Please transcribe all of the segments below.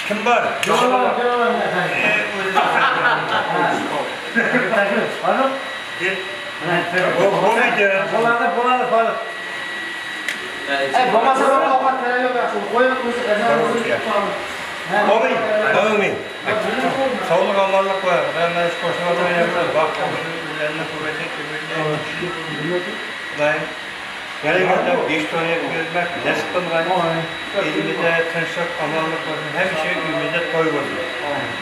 Kim var? Sağlık Allah'lık var. Ben de koşmadan yapıyorum. Bak, üzerine kuvveti kuvveti. Gelecekte 5 tane gözmek, neskim var. Elimizde tınşık, amallık olsun. Hem şey ümide toy olsun.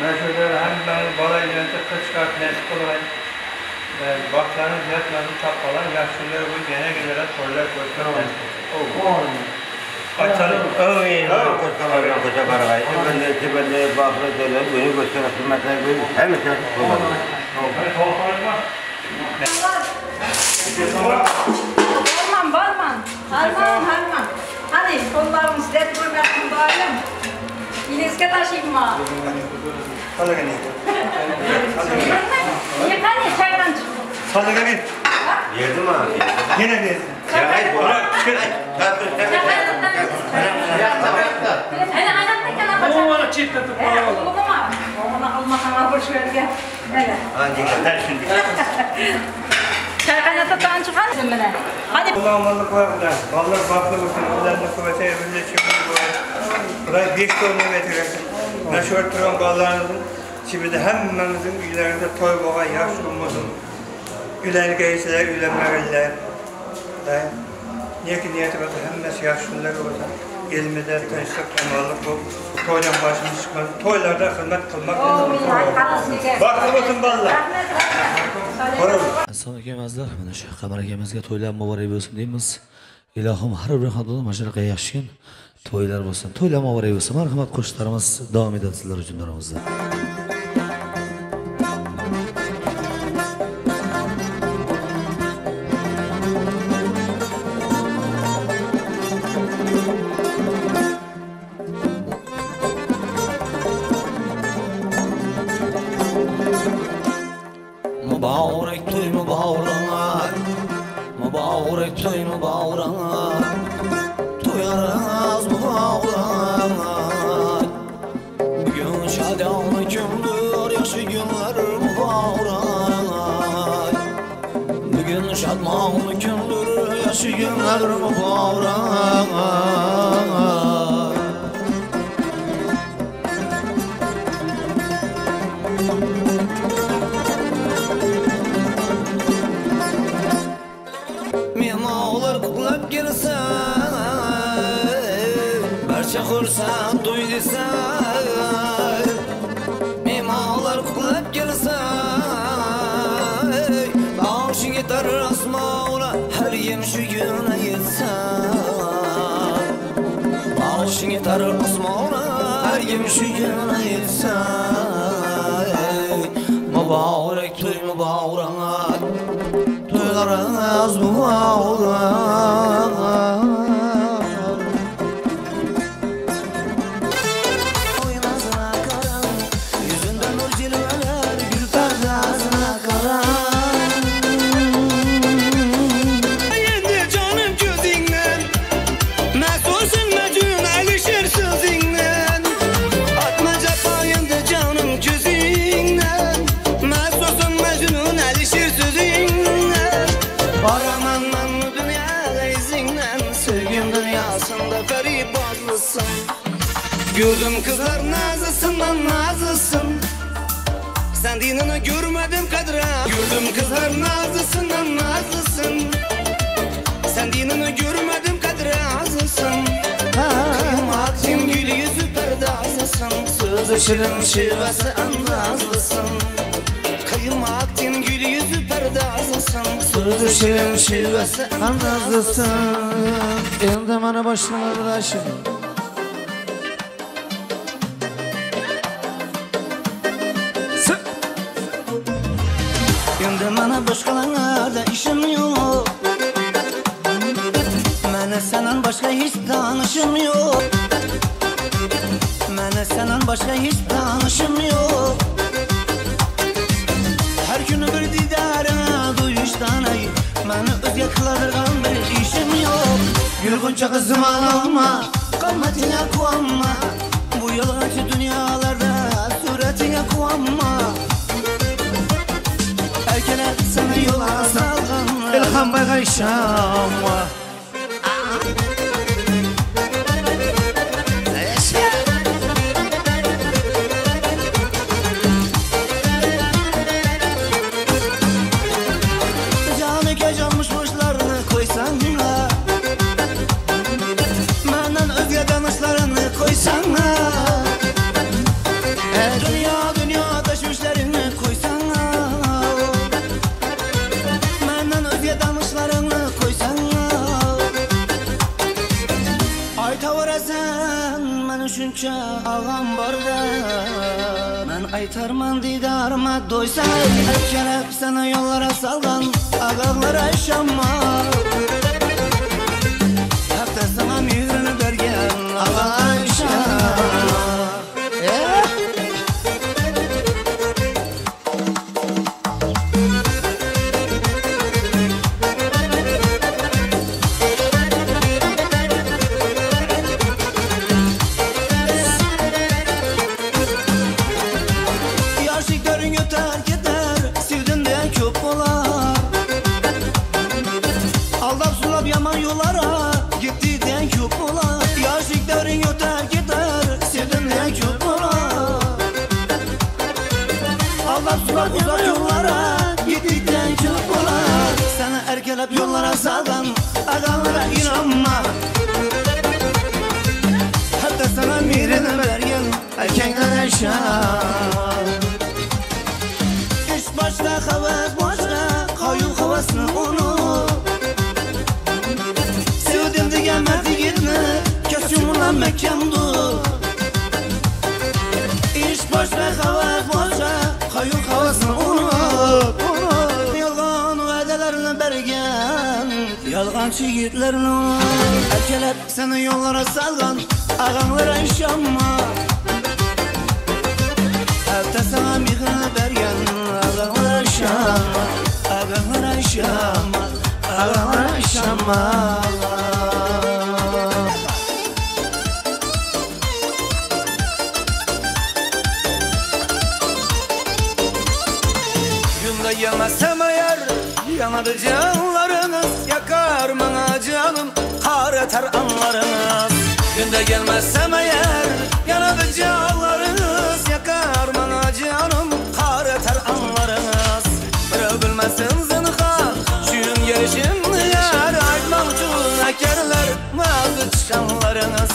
Ben şöyle hem ben bala ileride kız çıkart, neskim var. Baklarını, ziyatlarını tapkalar, yaşlıları bu gene gelere toylar koysun. Açalım. Koçkalardan koça karagay. Ben de bakırı dönem, beni gösteren hizmetler böyle. Hem de koyalım. Harman. Hani kollarımız dert koymasın bağırım. İneske taşıyayım mı? Salı gani. Niye hani çaydan çıktı? Salı gani. Yerdi mi abi? Yine bir. Çay bu. Hani hayattayken yapacak. Ama bana çift atıp bana Evet, olur mu? Ona almakana boş ver gel. Hele. Hangi şimdi? Çay kaynatadan çıkar mısın bana? Hadi. Kullanmalık var burada. Vallahi baklı olsun. Üzerinde kuvveti evinde çıkıyor. Buraya 5 tonu getirirsin. Ben şöyle duran ballarınızın şimdi hemmemizin üylerinde toy boğa yaş olmasın. Üler geyseler, ülemlerler. Niye ki niyeti varsa hemmesi yaşlılar olsa. Elimizde tanıştık, amallık bu. Toydan başımız çıkmaz. Toylarda hizmet kılmak lazım. Baklı olsun ballar. Assalomu alaykum. Mana shu Qamar akamizga to'ylar muborak bo'lsin deymiz. Ilohim har bir xonadonda mana shunaqa yaxshi to'ylar bo'lsin. To'ylar muborak bo'lsin. Marhamat, qo'shiqlarimiz davom etadi sizlar uchun daramizda. Mübarek toy mübarek, mübarek toy mübarek, toyarız mübarek. Bugün şadanlı gündür, yaşı günler mübarek. Bugün şadmanlı gündür, yaşı günler mübarek. Kursan duyduysa Memalar kuklap gelsa Bağışı gitar asmaula Her yem şu güne yetsa Bağışı gitar asmaula Her yem şu güne yetsa Mübarek toy mübarek Toylarınız mübarek Gördüm kızlar nazlısından nazlısın Sen dinini görmedim kadra Gördüm kızlar nazlısından nazlısın Sen dinini görmedim kadra azlısın Kıymatin gül yüzü perdazlısın Sözü şirin şivesi andazlısın Kıymatin gül yüzü perdazlısın Sözü şirin şivesi andazlısın Elimde bana başlamadı da şimdi Bana başkalarına işim yok. Mene senden başka hiç tanışım yok. Mene senden başka hiç tanışım yok. Her günü bir didarına duyuştan ay. Mene özge kıladırgan bir işim yok. Gülgünçe kızım ağlama, kalmetine kuanma. Bu yalancı dünyalarda suretine kuanma. Erkeler sana yola salgan İlham bagayşama. Canı gecalmış boşlarını koysana. Benden özge danışlarını koysana. Dünya taşmışlarını koysana. Benden özge danışlarını koysana. Ay tavarasan ben şunca ağam barda. Ben aytarman didarıma doysan. Erkelep sana yollara salgan ağalara yaşama. Hep de sana mührünü bergen ağalara yaşama. Yaşlıkların terk eder, sevdiğinden çok olar. Aldap sulap yaman yollara, gittiğinden çok olar. Yaşlıkların terk eder, sevdiğinden çok olar. Aldap sulap uzak yollara, gittiğinden çok olar. Sana erkelep yollara salgan, ağalara inanma. Hatta sana mirini vergen, erkekler yaşar. İş başta havas başta, kayın havasını onu. Sevdim diye merdi gitme, kesimle mekandu. İş başta havas başta, kayın havasını onu. Yalgan vədələrini bergen, yalgancı yiğitlerini. Erkeler seni yollara salgan, ağanlara yaşama. Hatta sana mihrini bergen, ağanlara yaşama. Ağanlara yaşama, ağanlara yaşama. Günde yemezsem eğer, yanadı canlarınız. Yakar bana canım, kar eter anlarınız. Günde gelmezsem eğer, yanadı canlarınız. Yakar bana canım, kar eter anlarınız. Bırak bilmezsin zinhar, şuyun gelişimni yer. Aytmak için ekerler, vazı çıkanlarınız.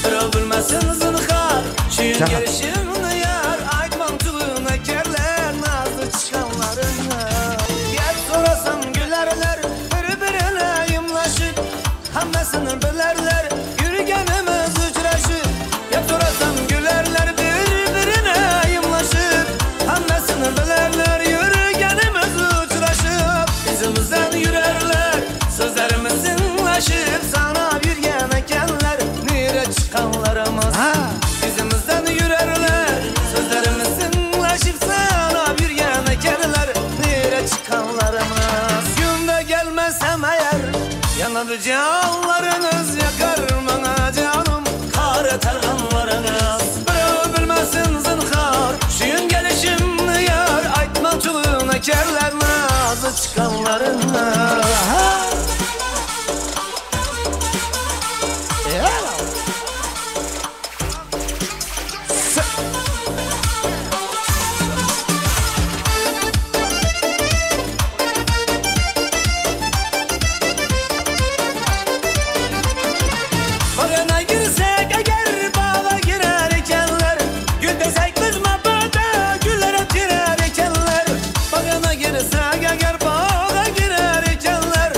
Bırak bilmezsin zinhar, şuyun gelişimni yer. Aytmak için ekerler, vazı çıkanlarınız. Gel sorasam gülerler, birbirine yımlaşıp. Hemmesini bilerler, yürügenimiz uçraşıp. Gel sorasam gülerler, birbirine yımlaşıp. Hemmesini bilerler, yürügenimiz uçraşıp. Bizimizden yürerler, sözlerimiz zinlaşıp. Sana bir yemekenler, nire çıkanlarımız. Bizimizden yürerler, sözlerimiz zinlaşıp. Sana bir yemekenler, nire çıkanlarımız. Günde gelmezsem eğer, yanadı canlarınız. Yakar bana canım, kar eter anlarınız. Bırak bilmezsin zinhar, şuyun gelişimni yar. Aytmak çuluğun ekerler, nazı çıkanlarınız. Bağına girsek eğer, bağa girer ikenler. Gül desek biz mabada, güller ötürer ikenler. Bağına girsek eğer, bağa girer ikenler.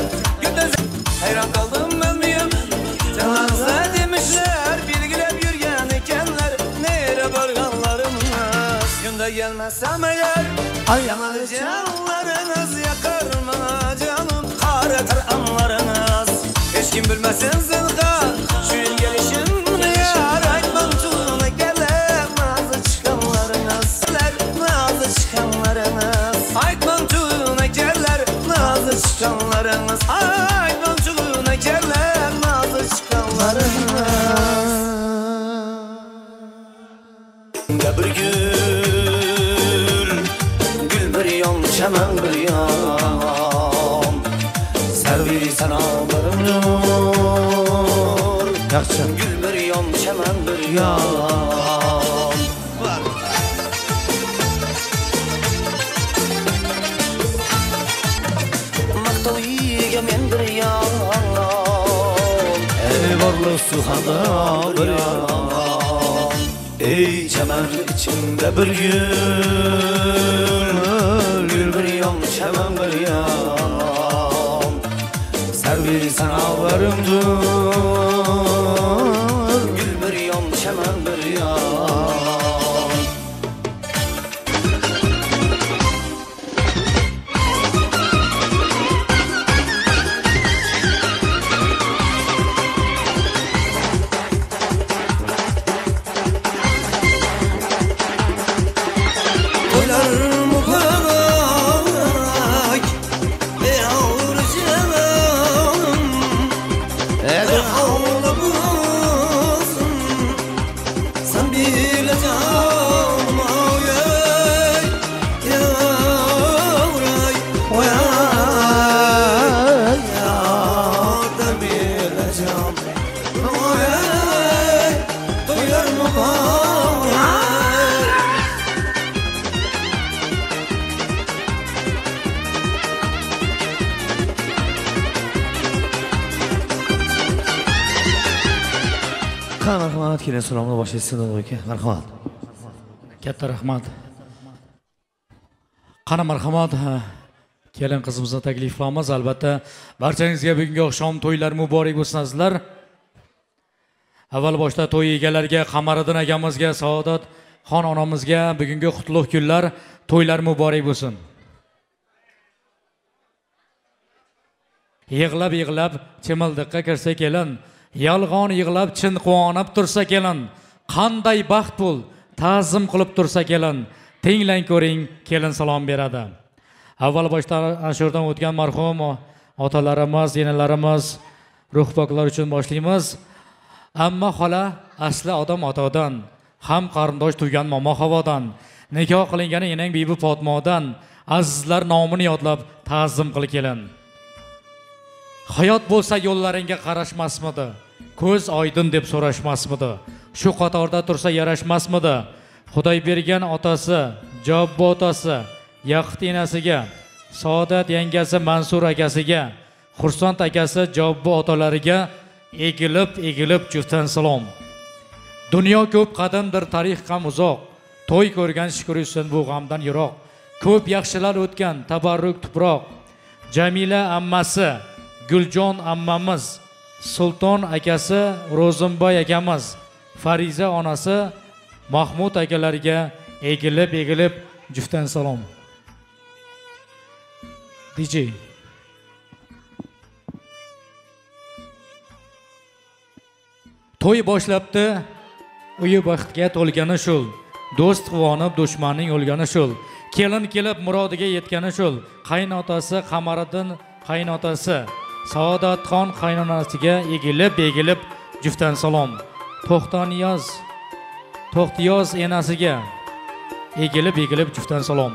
yer Ayama canlarınız yakar mı canım Karetar anlarınız Hiç kim bilmesin zılga Şu yıl gelişimini yar Aytman tuğuna gelir Nazı çıkanlarınız Nazı çıkanlarınız Aytman tuğuna gelir Nazı çıkanlarınız Aytman tuğuna gelir Nazı çıkanlarınız Bir gül bir yan çemen bir yan Servi sanalarım nur Gül bir yan çemen bir yan Maktav yegemen bir yan Eyvarlı suhada bir yan Ey çemen içinde bir gül bir yan çemen bir yan Servi sanalarımdır Gül bir yan çemen bir yan Marhamat, kelin salomni boshlaysiz aka. Marhamat. Katta rahmat. Qani marhamat. Kelin qizimizni taklif qilamiz. Albatta, barchangizga bugungi oqshom to'ylar muborak bo'lsin azizlar. Avval boshda to'y egalariga, Qamariddin akamizga, Saodat xon onamizga bugungi qutlug' kunlar, to'ylar muborak bo'lsin. Yig'lab chimildiqqa kirsa kelin, yolg'on yig'lab chin quvonib tursa kelin, qanday baxt bul, ta'zim qilib tursa kelin, tinglang ko'ring, kelin salom beradi. Avval boshda ashurdan o'tgan marhum otalarimiz, enalarimiz, ruh poklar uchun boshlaymiz. Amma xola asli odam otadan, ham qarindosh tuygan momo havodan, nikoh qilingani enang bibi Fatmodan, azizlar nomini yodlab ta'zim qil kelin. Hayot bo'lsa yo'llaringga qarashmasmidi? Ko'z oydin deb so'rashmasmidi? Shu qatorda tursa yarashmasmidi? Xudoy bergan otasi, Jobbo otasi, Yaqut enasiga, Saodat yangasi Mansur akasiga, Xursand akasi Jobbo otalariga egilib juftdan salom. Dunyo ko'p qadamdir, tarix ham uzoq. To'y ko'rgan shukr etsin bu g'amdan yiroq. Ko'p yaxshilar o'tgan, tabarruk tuproq. Jamila ammasi, Guljon ammamiz, Sulton akasi, Ro'zimboy akamiz, Fariza onasi, Mahmud akalariga egilib juftdan salom. DJ To'y boshlabdi, uyi baxtga to'lgani shul. Do'st quvonib, dushmanning o'lgani shul. Kelin kelib murodiga yetgani shul. Qaynotasi Qamariddin qaynotasi, Saodatxon qaynonasiga egilib juftdan salom. To'xtiyoz enasiga egilib juftdan salom.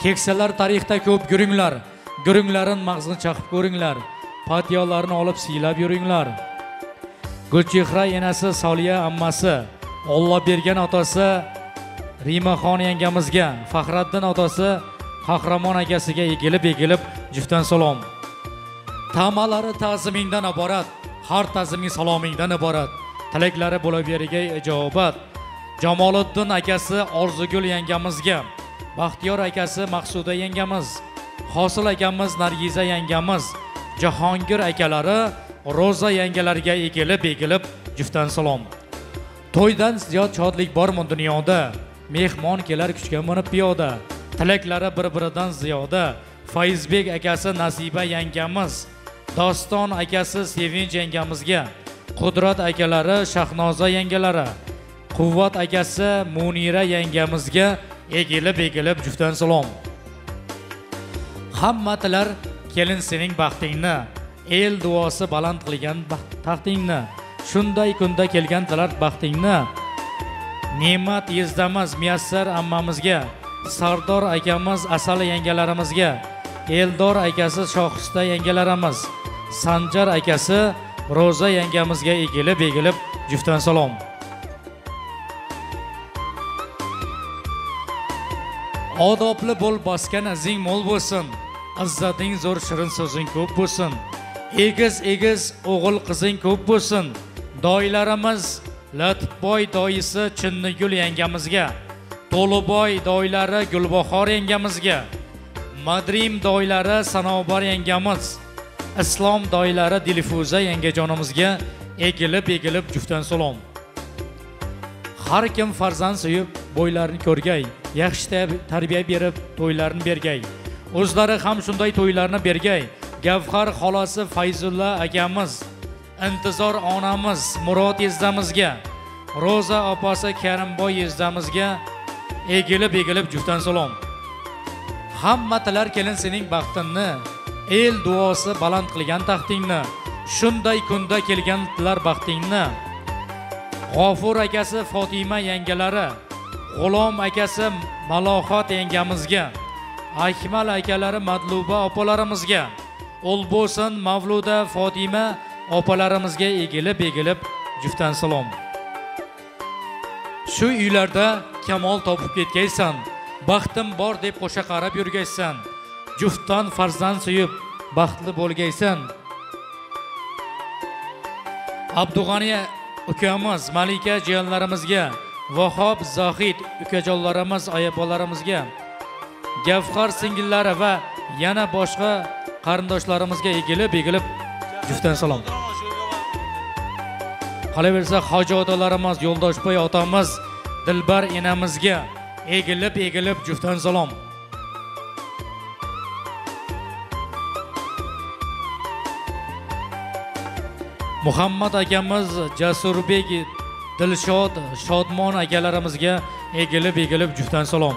Keksalar tarixda ko'p guringlar, guringlarin mag'zini chaqib ko'ringlar. Patiyolarni olib siylab yuringlar. Gulchehra enasi, Soliya ammasi, Alloh bergan otasi Rimaxon yangamizga, Faxraddin otasi Qahramon akasiga egilib juftdan salom. Tamalari ta'zimingdan iborat, har ta'ziming salomingdan iborat. Tilaklari bo'laveriga ijobat. Jamoliddin akasi Orzugul yangamizga, Baxtiyor akasi Maqsuda yangamiz, Hosil akamiz Nargiza yangamiz, Jahongir akalari Roza yangalarga egilib juftdan salom. To'ydan ziyod shodlik bormi dunyoda? Mehmon kelar kuchga minib piyoda. tilaklari bir-biridan ziyoda. Faizbek akasi Nasiba yangamiz, Doston akasi Sevinch yangamizga, Qudrat akalari Shahnoza yangalari, Quvvat akasi Munira yangamizga egilib juftdan salom. Hamma tilar kelin sening baxtingni, el duosi baland qilgan taxtingni, shunday kunda kelgan tilar baxtingni. Ne'mat yezdamiz Miyassar ammamizga, Sardor akamiz Asal yangalarimizga, Eldor akasi Shohista yangalarimiz, Sanjar akasi Roza yangamizga egilib juftdan salom. Odobli bo'l, bosgan izing mo'l bo'lsin, izzating zo'r, shirin so'zing ko'p bo'lsin. Egiz o'g'il qizing ko'p bo'lsin. Doylarimiz Latifboy doyisi Chinnigul yangamizga, To'liboy doylari Gulbahor yangamizga, Madrim doylari Sanobar yangamiz, Islom doylari Dilfuza yangajonimizga egilib juftdan salom. Har kim farzand suyib bo'ylarini ko'rgay, yaxshi tarbiya berib to'ylarni bergay. O'zlari ham shunday to'ylarni bergay. Gavhar xolasi Fayzulla akamiz, Intizor onamiz Murod yezdamizga, Roza opasi Karimboy yezdamizga egilib juftdan salom. Hamma tilar kelin sening baxtingni, el duosi baland qilgan taxtingni, shunday kunda kelgan tilar baxtingni. G'ofur akasi Fatima yangalari, G'ulom akasi Malohat yangamizga, Akmal akalari Madluba opalarimizga, O'lbo'sin Mavluda Fatima opalarimizga egilib juftdan salom. Shu uylarda kamol topib ketgaysan, baxtim bor deb qo'sha qarab yurgaysan, juftdan farzand suyib baxtli bo'lgaysan. Abdug'ani ukamiz, Malika jiyanlarimizga, Vahob Zohid ukajonlarimiz, oyapolarimizga, Gavhar singillari va yana boshqa qarindoshlarimizga egilib juftdan salom. Qolaversa hoji otalarimiz, Yo'ldoshboy otamiz, Dilbar enamizga egilib juftdan salom. Muhammad akamiz, Jasurbek, Dilshod, Shodmon akalarimizga egilib juftdan salom.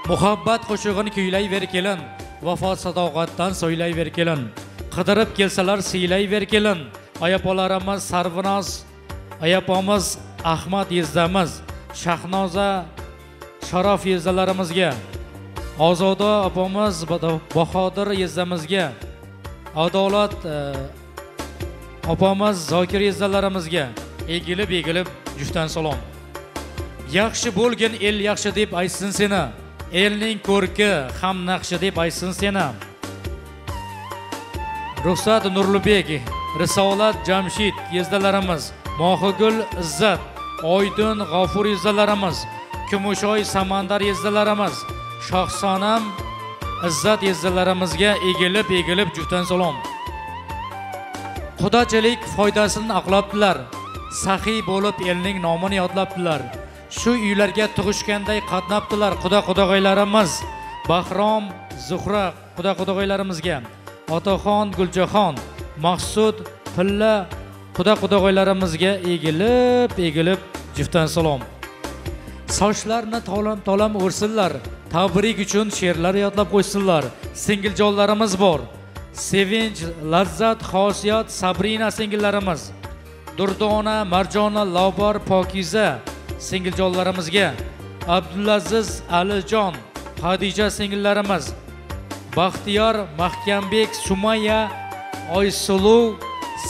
Muhabbat qo'shig'ini kuylayver kelin, vafo sadoqatdan so'ylayver kelin. Qidirib kelsalar siylayver kelin. Ayapolarimiz Sarvinoz, ayapamiz Ahmad yezdamiz, Shahnoza Sharof yezdalarimizga, Ozoda opamiz Bahodir yezdamizga, Adolat opamiz Zokir yezdalarimizga egilib juftdan salom. Yaxshi bo'lgin el yaxshi deb aytsin seni, elning ko'rki ham naqshi deb aytsin seni. Ruxsat Nurlubek, Risolat Jamshid yezdalarimiz, Mohigul Izzat, Oydin G'ofur yezdalarimiz, Kumushoy Samandar yezdalarimiz, Shohsonam Izzat yezdalarimizga egilib juftdan salom. Xudochilik foydasini aqlabdilar, saxiy bo'lib elning nomini yodlabdilar. Shu uylarga tug'ishganday qatnabdilar xudo-xudoylarimiz, Bahrom Zuhra xudo-xudoylarimizga, Otaxon Guljaxon, Maqsud Tilla xudo-xudoylarimizga egilib juftdan salom. Sochlarini tolam o'rsinlar, tabrik uchun she'rlar yodlab qo'ysinlar. Singiljonlarimiz bor. Sevinch, Lazzat, Xosiyat, Sabrina singillarimiz, Durdona, Marjona, Lobar, Pokiza singiljonlarimizga, Abdulaziz, Alijon, Xadija singillarimiz, Baxtiyor, Mahkambek, Sumayya, Oysuluv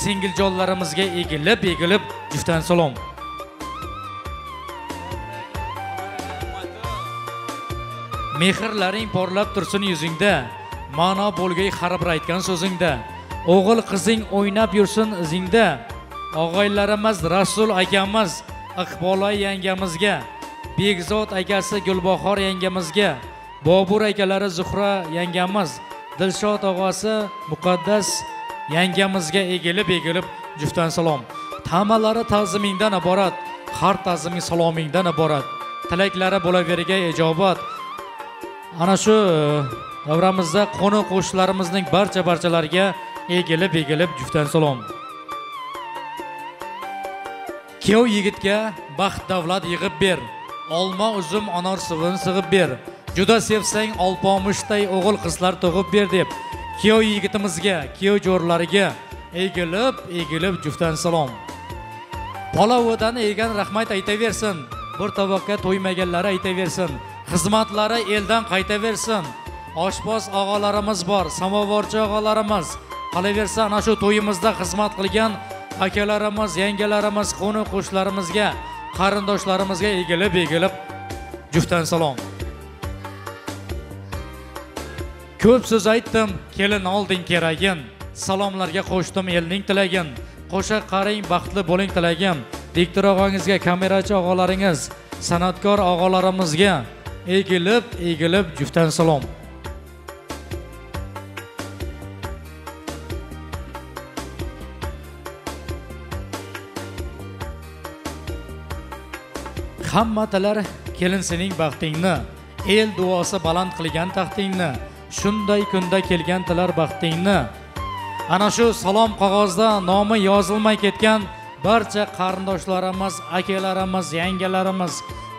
singiljonlarimizga egilib juftdan salom. Mehrlaring porlab tursin yuzingda, ma'no bo'lgay har bir aytgan so'zingda. O'g'il qizing o'ynab yursin izingda. Og'aylarimiz Rasul akamiz, Iqbolay yangamizga, Begzod akasi Gulbahor yangamizga, Bobur akalari Zuhra yangamiz, Dilshod og'asi Muqaddas yangamizga egilib juftdan salom. Tamalari ta'zimingdan iborat, har ta'ziming salomingdan iborat. Tilaklari bo'laverga ijobat. ana shu davramizda qo'ni qo'shnilarimizning barchalariga egilib juftdan salom. Kuyov yigitga baxt davlat yig'ib ber, olma uzum anor suvini sig'ib ber, juda sevsang olpomushday o'g'il qizlar tug'ib ber deb kuyov yigitimizga, kuyov jo'rlariga egilib juftdan salom. Palovidan egan rahmat aytaversin, bir tovoqqa to'ymaganlari aytaversin, xizmatlari eldan qaytaversin. Oshboz og'alarimiz bor, samovarchi og'alarimiz. Qolaversa ana shu to'yimizda xizmat qilgan akalarimiz, yangalarimiz, qo'ni qo'shnilarimizga, qarindoshlarimizga egilib juftdan salom. Ko'p so'z aytdim, kelin olding keragin, salomlarga qo'shdim elning tilagin. Qo'sha qaring, baxtli bo'ling tilagim. Diktor og'angizga, kamerachi og'alaringiz, san'atkor og'alarimizga egilib juftdan salom. Hammatalar kelin sening baxtingni, el duosi baland qilgan taxtingni, shunday kunda kelgan tilar baxtingni. Ana shu salom qog'ozda nomi yozilmay ketgan barcha qarindoshlarimiz, akalarimiz, yangalarimiz,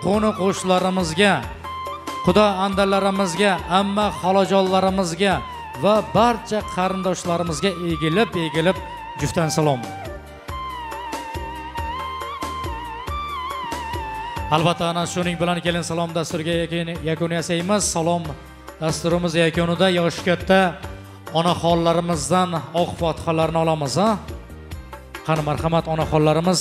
qo'ni qo'shnilarimizga, xudo andalarimizga, amma xolajonlarimizga va barcha qarindoshlarimizga egilib juftdan salom. Albatta ana shuning bilan kelin salom dasturiga yakun yasaymiz. Salom dasturimiz yakunida yoshi katta onaxonlarimizdan oq fotihalarni olamiz. Qani marhamat onaxonlarimiz.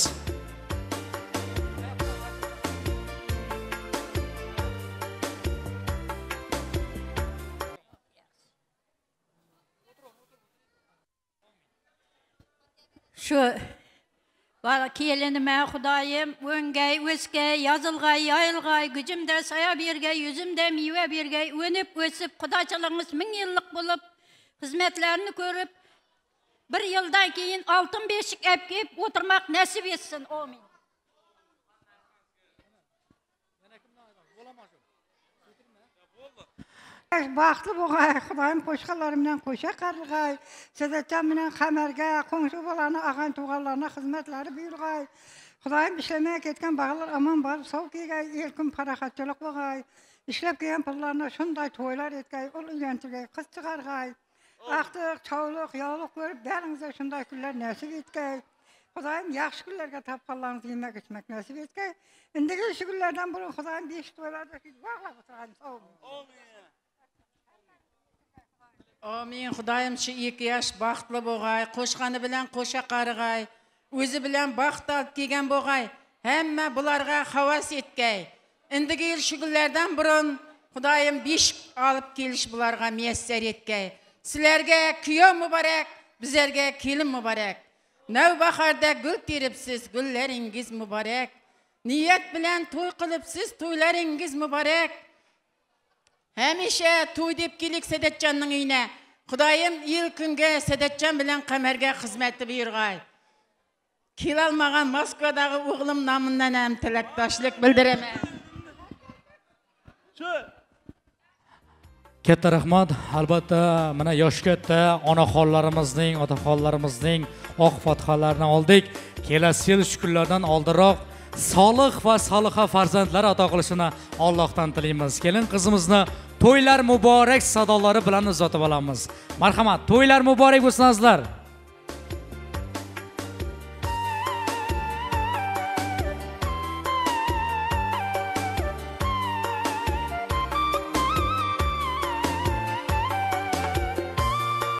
Shu kelinime Xudayım öngey, öskey, yazılgay, yayılgay, gücümde saya bergey, yüzümde meyve bergey, önüp ösüp Xudaçılığınız 1000 yıllık bulup hizmetlerini görüp bir yıldan keyin altın beşik epkip oturmak nasip etsin. Amin. Baxtlı boğay, Xudayım qo'shqanlarimdan qo'sha qarg'ay, Sadatjon bilan Qamarga, qo'ng'shi bolani, ag'an tug'anlarına xizmatları buyurg'ay. Xudayım ishlamay ketgan bag'lar aman borib sog' kelgay, elkim paraxatchilik bo'lg'ay. Ishlab kelgan pullarni shunday to'ylar etgay, ul uylantirgay, qiz chiqarg'ay. Aqtiq, chovliq, yog'liq ko'rib, baringizga shunday kunlar nasib etgay. Xudayım yaxshi kunlarga topqanlaringizni yemak ichmak nasib etgay. Indiki shu kunlardan burun Xudayım 5 to'ylarda bog'lab o'tirgan. Amin. Xudayım şu 2 yaş baxtlı boğay, qo'shqani bilan qo'sha qarg'ay, o'zi bilan baxt olib kelgan boğay, hamma bularga havas etgay. Indiki yil shu kunlardan burun Xudayım 5 olib kelish bularga muyassar etgay. Sizlarga kuyov muborak, bizlarga kelin muborak. Navbaharda gul teribsiz, gullaringiz muborak. Niyat bilan to'y qilibsiz, to'ylaringiz muborak. Hamisha to'y deb kelik Sadatjonning uyine. Xudayım ilk kunga Sadatjon bilan Qamarga xizmatni buyurg'ay. Kelolmagan Moskvadagi o'g'lim nomidan ham tilakdoshlik bildiraman. Katta rahmat. Albatta mana yosh katta onaxonlarimizning, otaxonlarimizning oq fotihalarini oldik. Kelasi yil shu kunlardan oldinroq solih va soliha farzandlar ato qilishini Allohdan tilaymiz. Kelin qizimizni to'ylar muborak sadolari bilan uzatib olamiz. Marhamat, to'ylar muborak bo'lsin azizlar.